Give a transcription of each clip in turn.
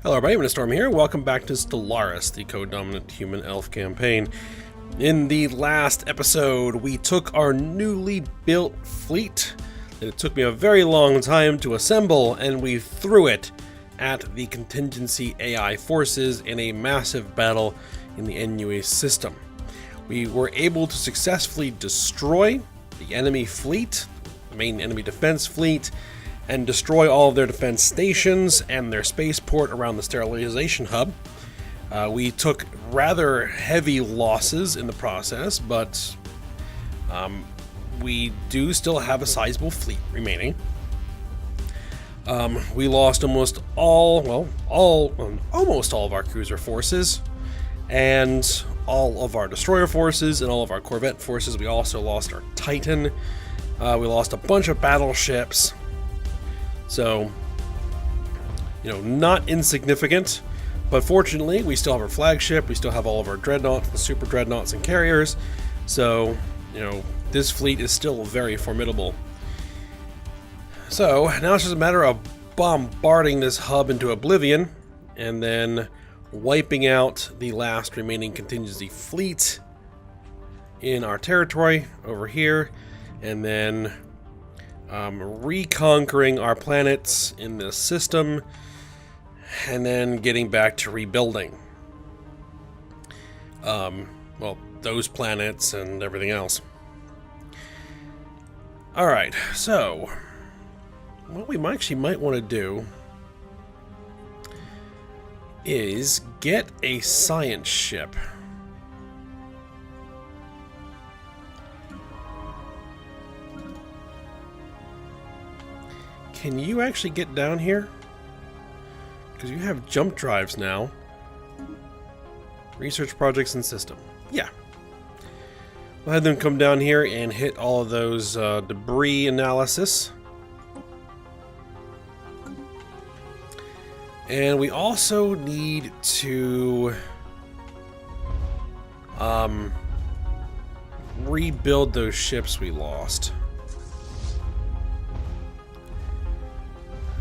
Hello everybody, I'm Storm here. Welcome back to Stellaris, the co-dominant human-elf campaign. In the last episode, we took our newly built fleet that it took me a very long time to assemble, and we threw it at the contingency AI forces in a massive battle in the NUA system. We were able to successfully destroy the enemy fleet, the main enemy defense fleet, and destroy all of their defense stations and their spaceport around the sterilization hub. We took rather heavy losses in the process, but we do still have a sizable fleet remaining. We lost almost all of our cruiser forces, and all of our destroyer forces, and all of our corvette forces. We also lost our Titan. We lost a bunch of battleships. So, not insignificant, but fortunately we still have our flagship, we still have all of our dreadnoughts, the super dreadnoughts and carriers, so, this fleet is still very formidable. So, now it's just a matter of bombarding this hub into oblivion, and then wiping out the last remaining contingency fleet in our territory over here, and then reconquering our planets in this system, and then getting back to rebuilding those planets and everything else. Alright, so what we might want to do is get a science ship. Can you actually get down here? Because you have jump drives now. Research projects and system. Yeah. We'll have them come down here and hit all of those debris analysis. And we also need to rebuild those ships we lost.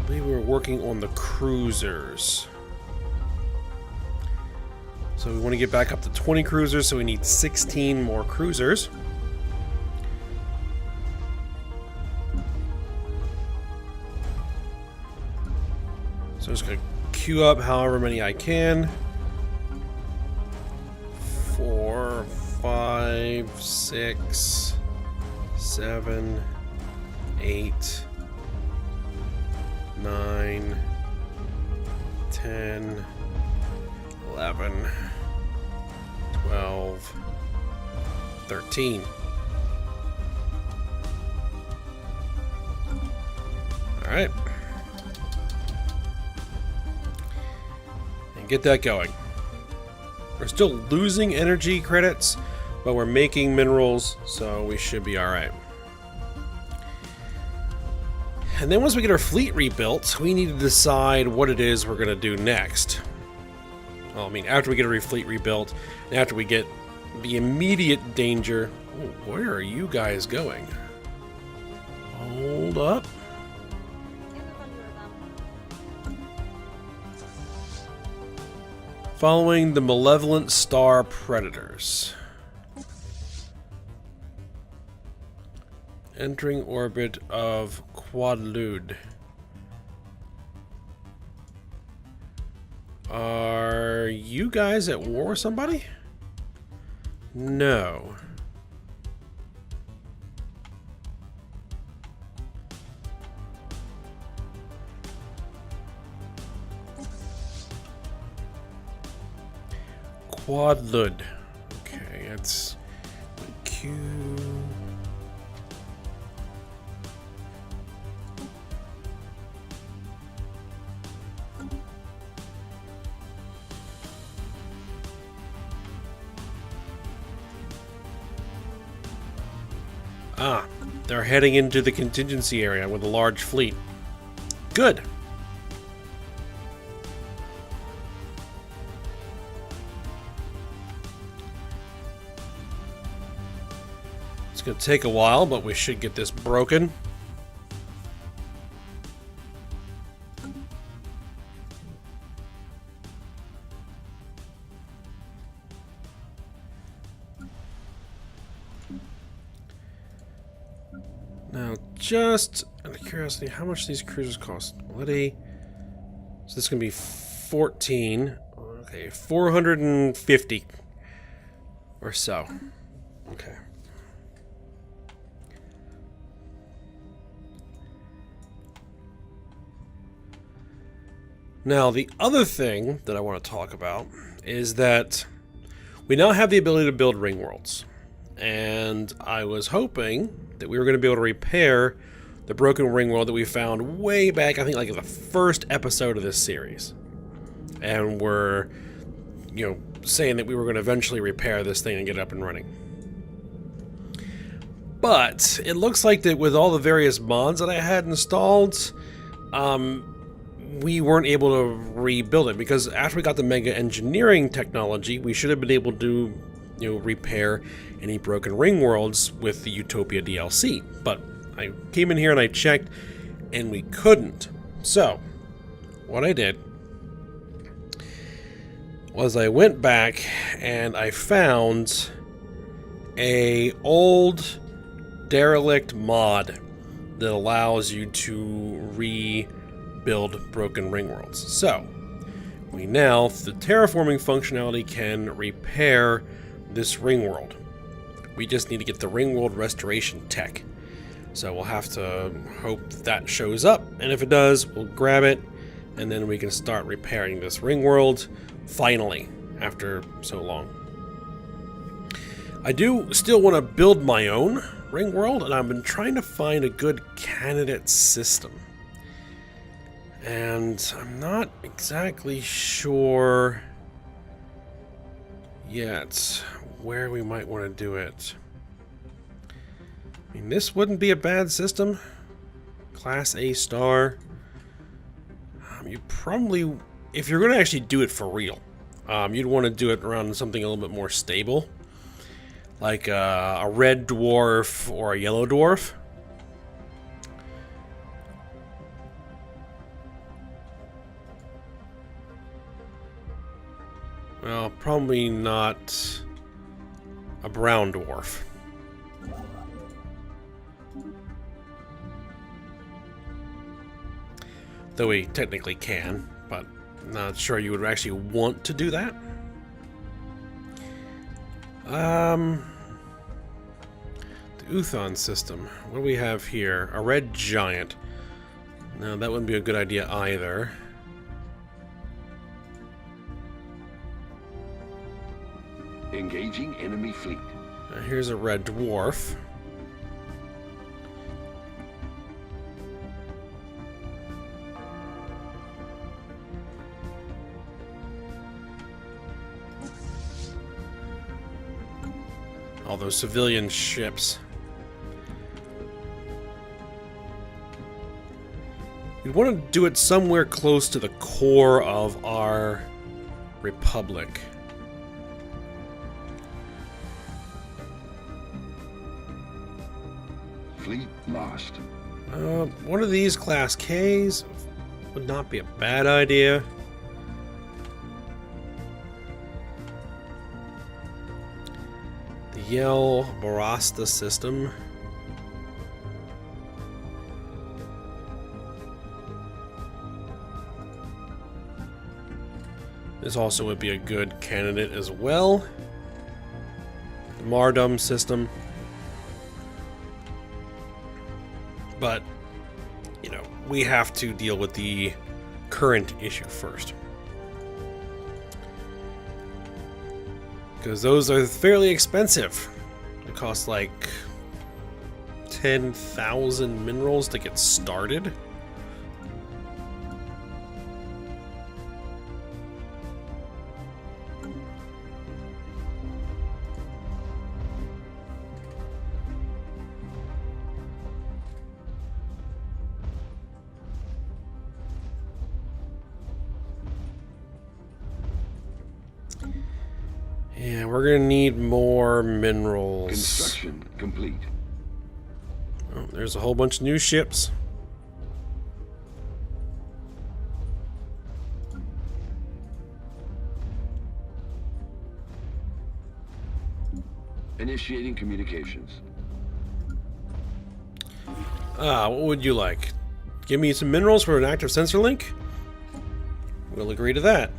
We were working on the cruisers. So we want to get back up to 20 cruisers, so we need 16 more cruisers. So I'm just going to queue up however many I can. 4, 5, 6, 7, 8, 9, 10, 11, 12, 13. Alright. And get that going. We're still losing energy credits, but we're making minerals, so we should be alright. And then once we get our fleet rebuilt, we need to decide what it is we're going to do next. Well, after we get our fleet rebuilt, and after we get the immediate danger... Ooh, where are you guys going? Hold up. Following the malevolent star predators. Entering orbit of Quadlude. Are you guys at war with somebody? No. Quadlude. Okay, that's Q. Ah, they're heading into the contingency area with a large fleet. Good. It's going to take a while, but we should get this broken. just out of curiosity, how much these cruisers cost? So this is going to be 14. Okay, 450 or so. Okay. Now, the other thing that I want to talk about is that we now have the ability to build ring worlds. And I was hoping that we were going to be able to repair the broken ring world that we found way back, I think like in the first episode of this series. And we're, you know, saying that we were going to eventually repair this thing and get it up and running. But it looks like that with all the various mods that I had installed, we weren't able to rebuild it, because after we got the mega engineering technology, we should have been able to, you know, repair any broken ring worlds with the Utopia DLC. But I came in here and I checked, and we couldn't. So what I did was I went back and I found a old derelict mod that allows you to rebuild broken ring worlds. So we now, the terraforming functionality, can repair this ring world. We just need to get the ring world restoration tech. So we'll have to hope that shows up, and if it does, we'll grab it, and then we can start repairing this ring world finally, after so long. I do still want to build my own ring world, and I've been trying to find a good candidate system. And I'm not exactly sure yet where we might want to do it. I mean, this wouldn't be a bad system. Class A star. You probably, if you're going to actually do it for real, you'd want to do it around something a little bit more stable, like a red dwarf or a yellow dwarf. Well, probably not a brown dwarf. Though we technically can, but not sure you would actually want to do that. The Uthon system. What do we have here? A red giant. No, that wouldn't be a good idea either. Engaging enemy fleet. Here's a red dwarf. All those civilian ships. We want to do it somewhere close to the core of our republic. Fleet lost. One of these Class Ks would not be a bad idea. The Yell Barasta system. This also would be a good candidate as well. The Mardum system. But, you know, we have to deal with the current issue first. Because those are fairly expensive. It costs like 10,000 minerals to get started. Yeah, we're gonna need more minerals. Construction complete. Oh, there's a whole bunch of new ships. Initiating communications. What would you like? Give me some minerals for an active sensor link? We'll agree to that.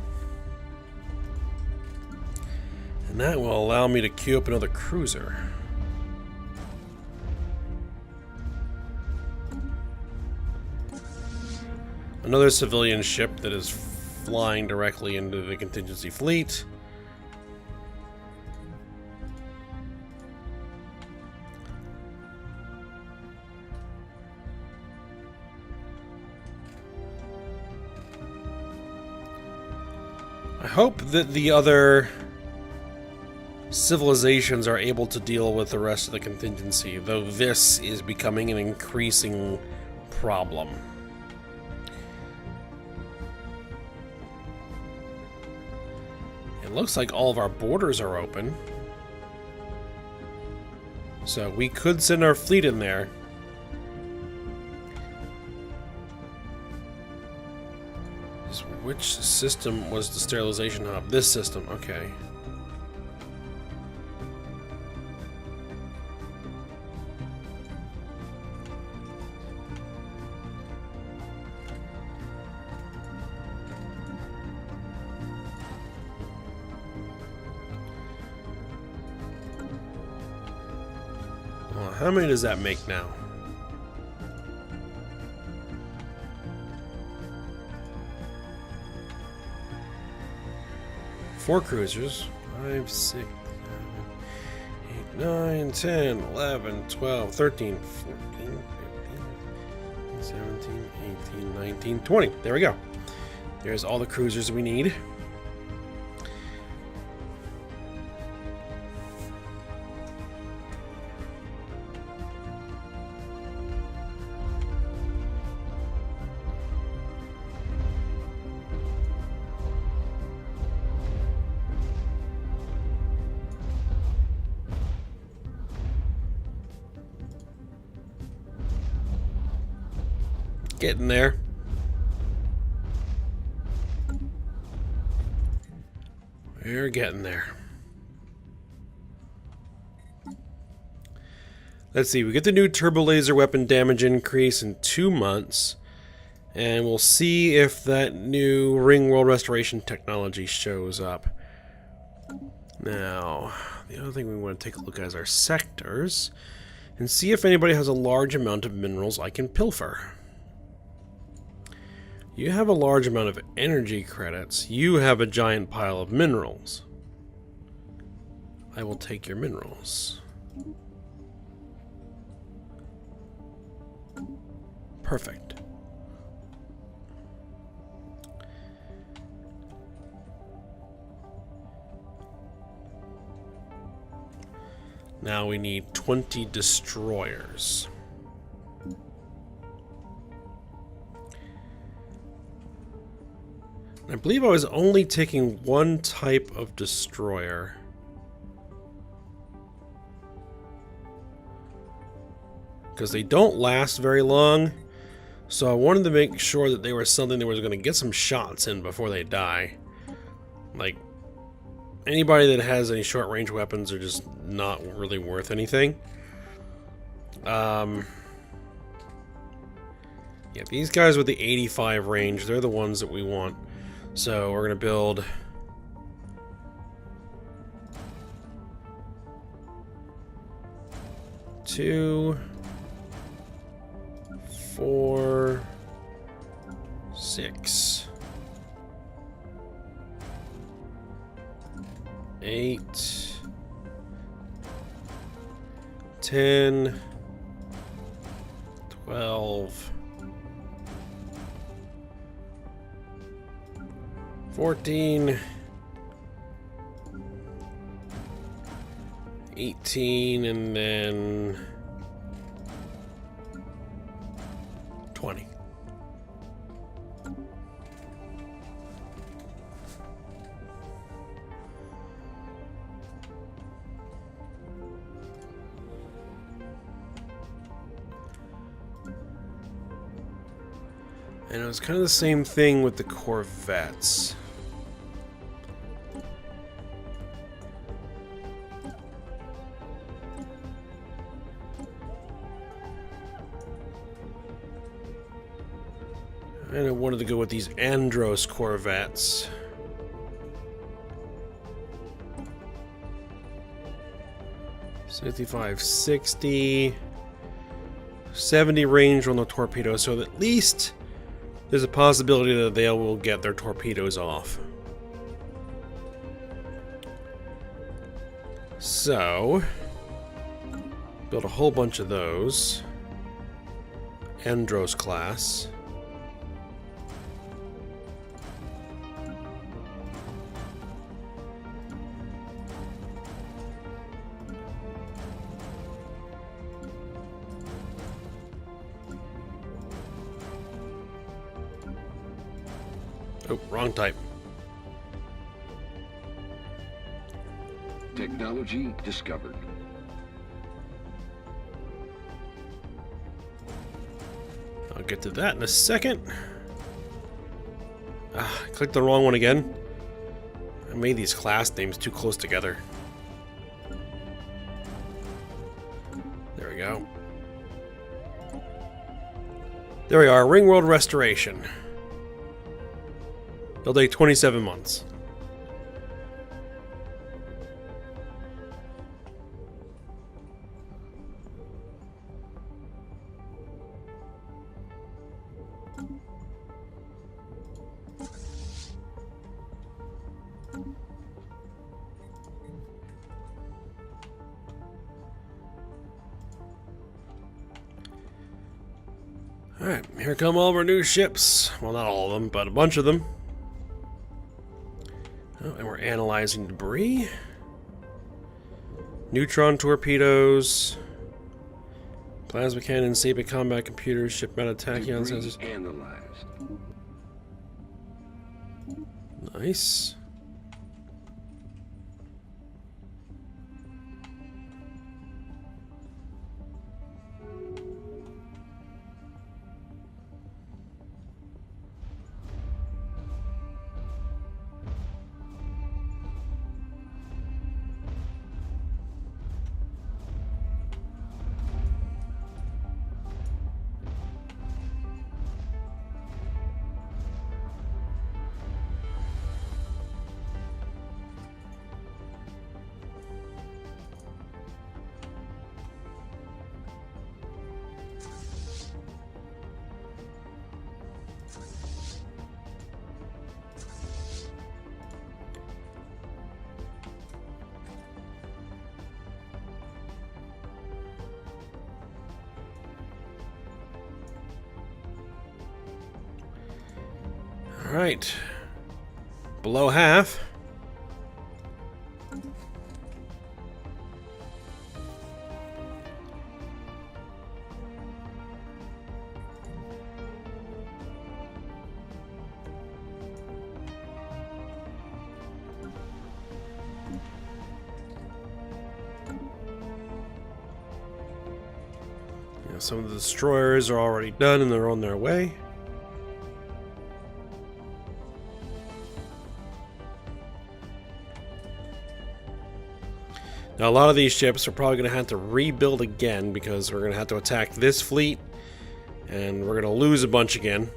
And that will allow me to queue up another cruiser. Another civilian ship that is flying directly into the contingency fleet. I hope that the other civilizations are able to deal with the rest of the contingency, though this is becoming an increasing problem. It looks like all of our borders are open, so we could send our fleet in there. Which system was the sterilization hub? This system, okay. Well, how many does that make now? 4 cruisers. 5, 6, 7, 8, 9, 10, 11, 12, 13, 14, 15, 17, 18, 19, 20. There we go. There's all the cruisers we need. Getting there. We're getting there. Let's see, we get the new turbo laser weapon damage increase in 2 months, and we'll see if that new ring world restoration technology shows up. Now, the other thing we want to take a look at is our sectors, and see if anybody has a large amount of minerals I can pilfer. You have a large amount of energy credits. You have a giant pile of minerals. I will take your minerals. Perfect. Now we need 20 destroyers. I believe I was only taking one type of destroyer. Because they don't last very long. So I wanted to make sure that they were something that was going to get some shots in before they die. Like, anybody that has any short-range weapons are just not really worth anything. Yeah, these guys with the 85 range, they're the ones that we want. So we're going to build two, 4, 6, 8, 10, 12, 14, 18, and then 20. And it was kind of the same thing with the Corvettes. And I wanted to go with these Andros corvettes. $65, 60, 70 range on the torpedoes, so at least there's a possibility that they will get their torpedoes off. So, build a whole bunch of those. Andros class. Oh, wrong type. Technology discovered. I'll get to that in a second. I clicked the wrong one again. I made these class names too close together. There we go. There we are, Ringworld Restoration. It'll take 27 months. Alright, here come all of our new ships. Well, not all of them, but a bunch of them. Oh, and we're analyzing debris. Neutron torpedoes. Plasma cannon, Sapient combat computers, ship mount tachyon sensors. Analyzed. Nice. Alright. Below half. Yeah, some of the destroyers are already done and they're on their way. Now, a lot of these ships are probably going to have to rebuild again because we're going to have to attack this fleet and we're going to lose a bunch again.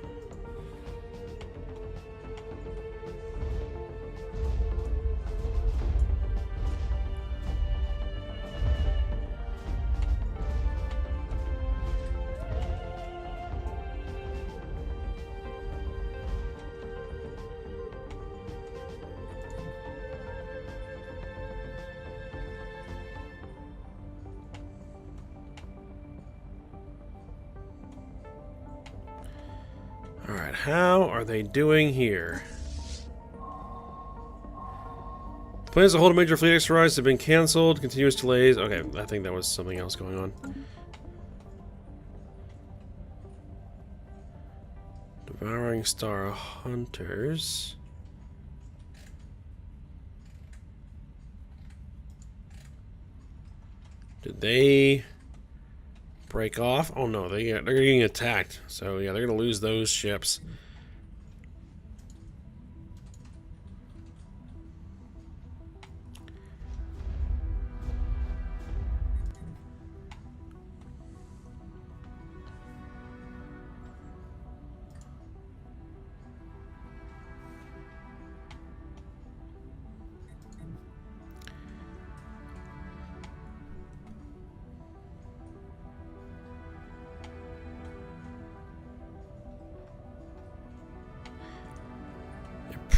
Alright, how are they doing here? Plans to hold a major fleet exercise have been cancelled. Continuous delays. Okay, I think that was something else going on. Devouring Star Hunters. Did they break off? Oh no, they're getting attacked. So yeah, they're gonna lose those ships.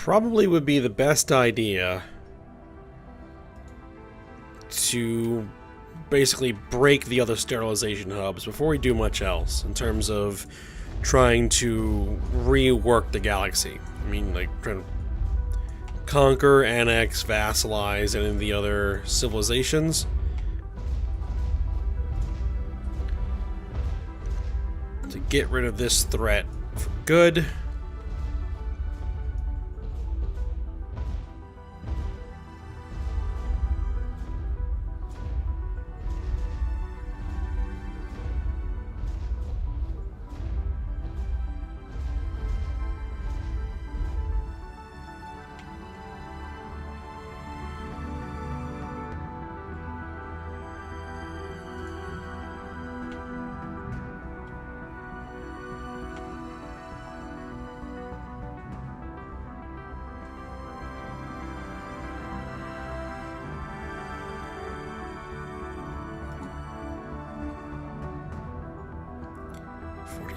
probably would be the best idea to basically break the other sterilization hubs before we do much else in terms of trying to rework the galaxy. I mean, like, trying to conquer, annex, vassalize any of the other civilizations. To get rid of this threat for good.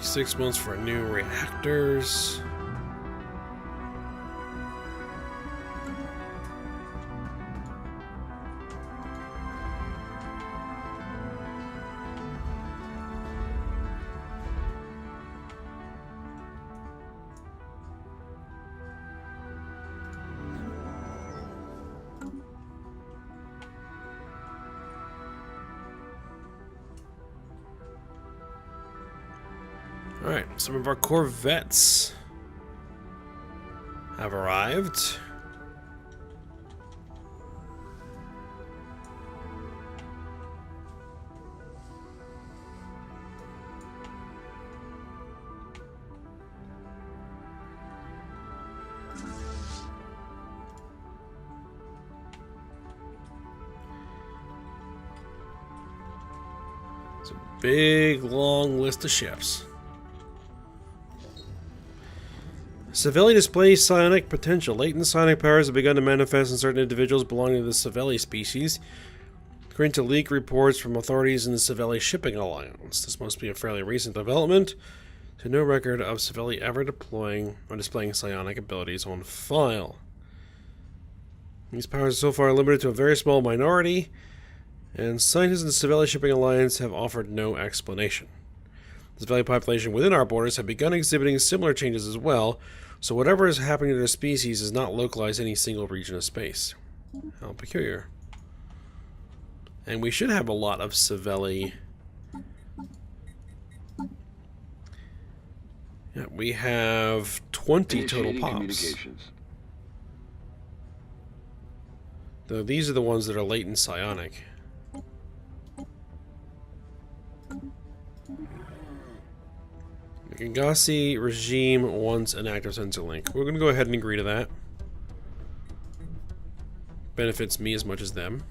Six months for new reactors. Alright, some of our corvettes have arrived. It's a big, long list of ships. Savelli displays psionic potential. Latent psionic powers have begun to manifest in certain individuals belonging to the Savelli species, according to leaked reports from authorities in the Savelli Shipping Alliance. This must be a fairly recent development, so no record of Savelli ever deploying or displaying psionic abilities on file. These powers are so far limited to a very small minority, and scientists in the Savelli Shipping Alliance have offered no explanation. The Savelli population within our borders have begun exhibiting similar changes as well, so whatever is happening to their species is not localized in any single region of space. How peculiar. And we should have a lot of Savelli. Yeah, we have 20 total pops. Though these are the ones that are latent psionic. The Galaxy regime wants an active sensor link. We're going to go ahead and agree to that. Benefits me as much as them.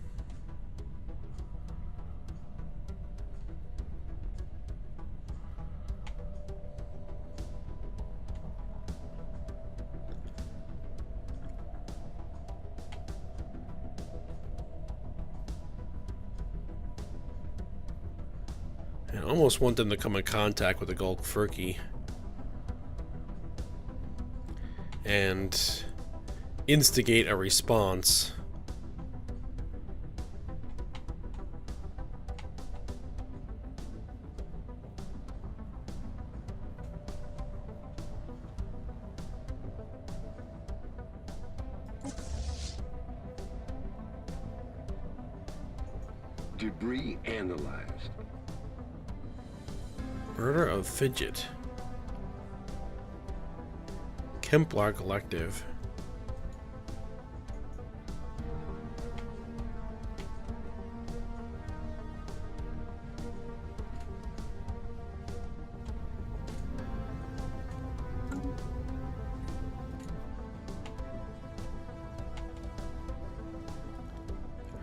I almost want them to come in contact with the Gulk Furky and instigate a response. Debris analyzed. Murder of Fidget. Kemplar Collective.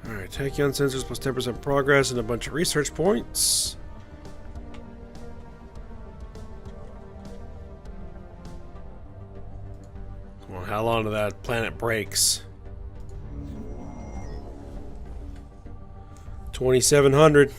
Alright, tachyon sensors plus 10% progress and a bunch of research points. Well, how long till that planet breaks? 2700.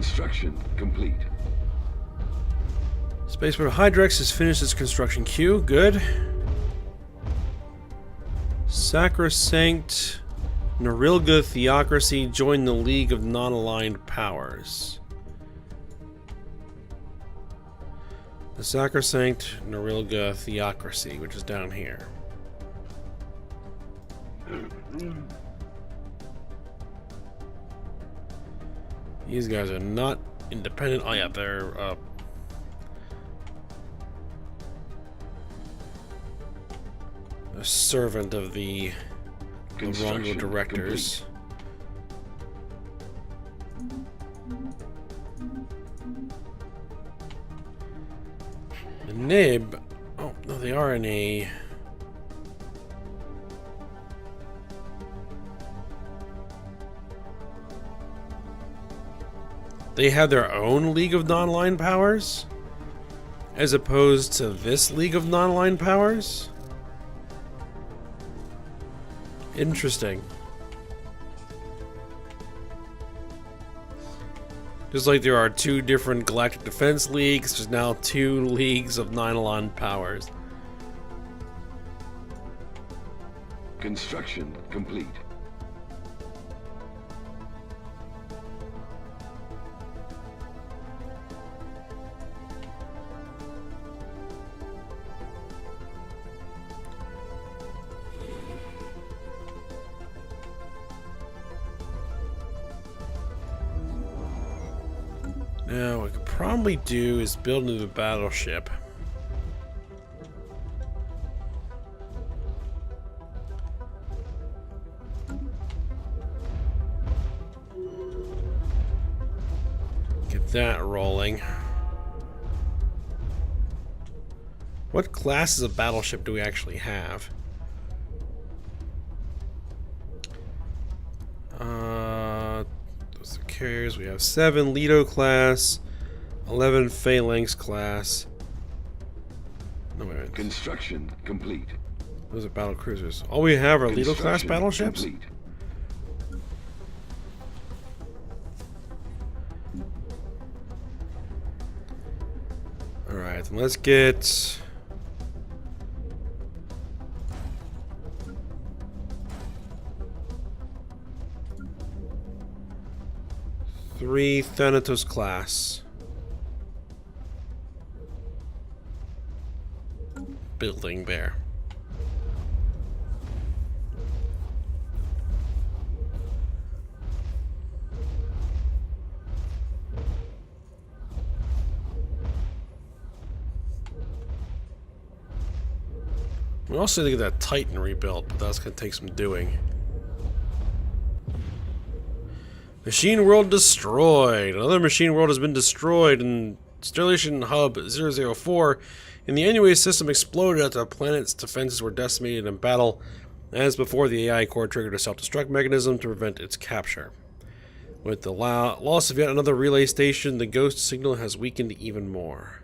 Construction complete. Spaceport Hydrex has finished its construction queue. Good. Sacrosanct Norilga Theocracy joined the League of Non-Aligned Powers. The Sacrosanct Norilga Theocracy, which is down here. These guys are not independent. Oh yeah, they're a servant of the Rongo directors. The Nib. Oh no, they are in a. They have their own League of Non-Aligned Powers? As opposed to this League of Non-Aligned Powers? Interesting. Just like there are two different Galactic Defense Leagues, there's now two Leagues of Non-Aligned Powers. Construction complete. Now, what we could probably do is build into the battleship. Get that rolling. What classes of battleship do we actually have? Those are carriers. We have 7 Leto class, 11 Phalanx class. No, wait a minute. Construction complete. Those are battle cruisers. All we have are Leto class battleships? Complete. Alright, then let's get... three Thanatos class. Building there. We also need to get that Titan rebuilt, but that's going to take some doing. Machine world destroyed. Another machine world has been destroyed, and Stellation Hub 004 in the Anyway system exploded after the planet's defenses were decimated in battle. As before, the AI core triggered a self-destruct mechanism to prevent its capture. With the loss of yet another relay station, the ghost signal has weakened even more.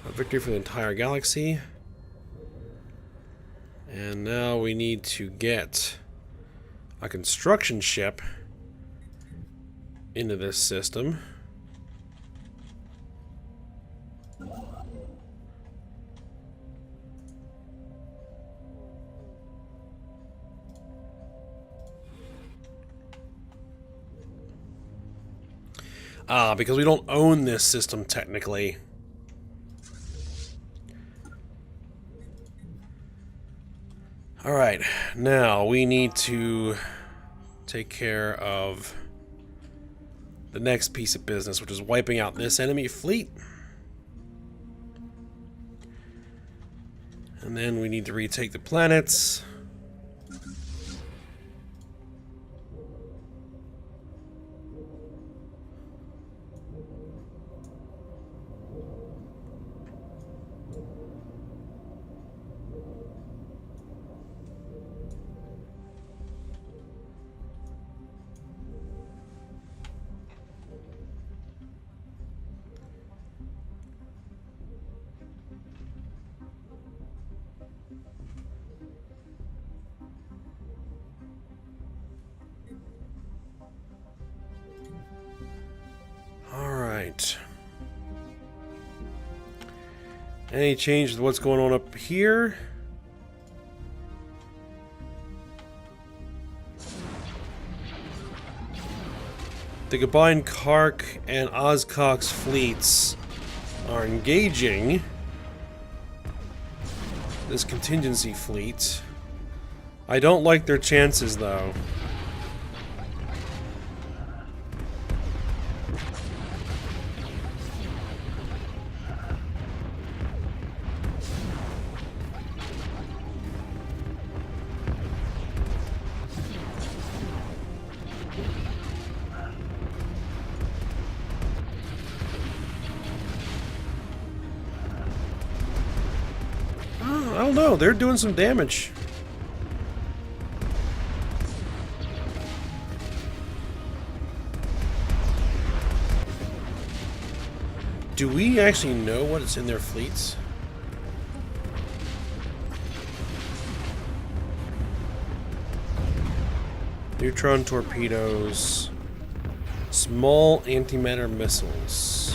A victory for the entire galaxy. And now we need to get a construction ship into this system. Because we don't own this system technically. Alright, now we need to take care of the next piece of business, which is wiping out this enemy fleet. And then we need to retake the planets. Any change to what's going on up here? The combined Kark and Ozcock's fleets are engaging this contingency fleet. I don't like their chances, though. I don't know, they're doing some damage. Do we actually know what is in their fleets? Neutron torpedoes, small antimatter missiles.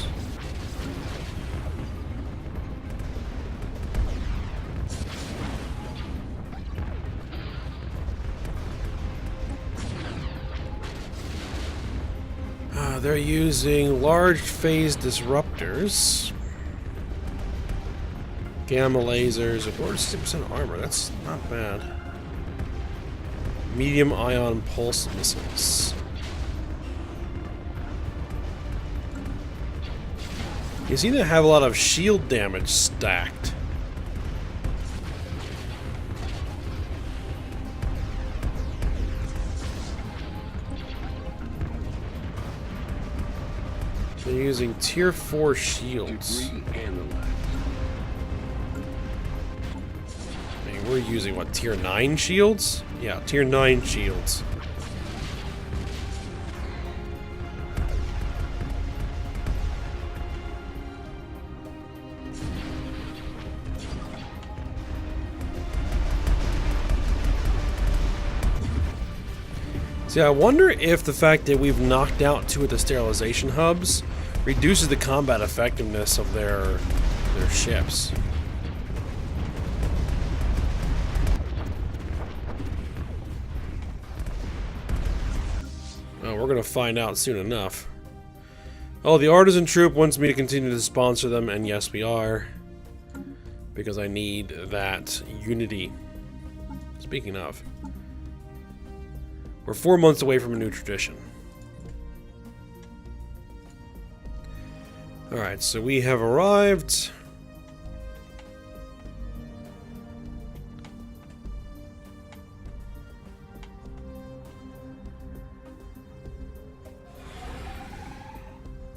They're using large phase disruptors, gamma lasers, or 60% armor. That's not bad. Medium ion pulse missiles. You seem to have a lot of shield damage stacked. They're using tier 4 shields. I mean, we're using what, tier 9 shields? Yeah, tier 9 shields. See, I wonder if the fact that we've knocked out 2 of the sterilization hubs reduces the combat effectiveness of their ships. Oh, we're gonna find out soon enough. Oh, the Artisan Troop wants me to continue to sponsor them, and yes, we are. Because I need that unity. Speaking of, we're 4 months away from a new tradition. Alright, so we have arrived.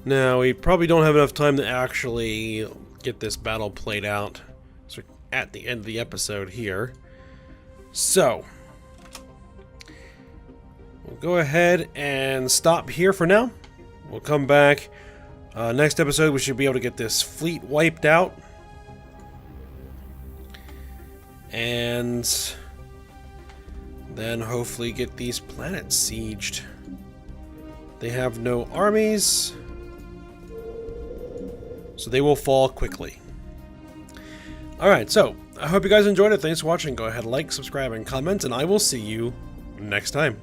Now, we probably don't have enough time to actually get this battle played out. So, at the end of the episode here. So, we'll go ahead and stop here for now. We'll come back. Next episode, we should be able to get this fleet wiped out. And then hopefully get these planets sieged. They have no armies, so they will fall quickly. Alright, so I hope you guys enjoyed it. Thanks for watching. Go ahead, like, subscribe, and comment, and I will see you next time.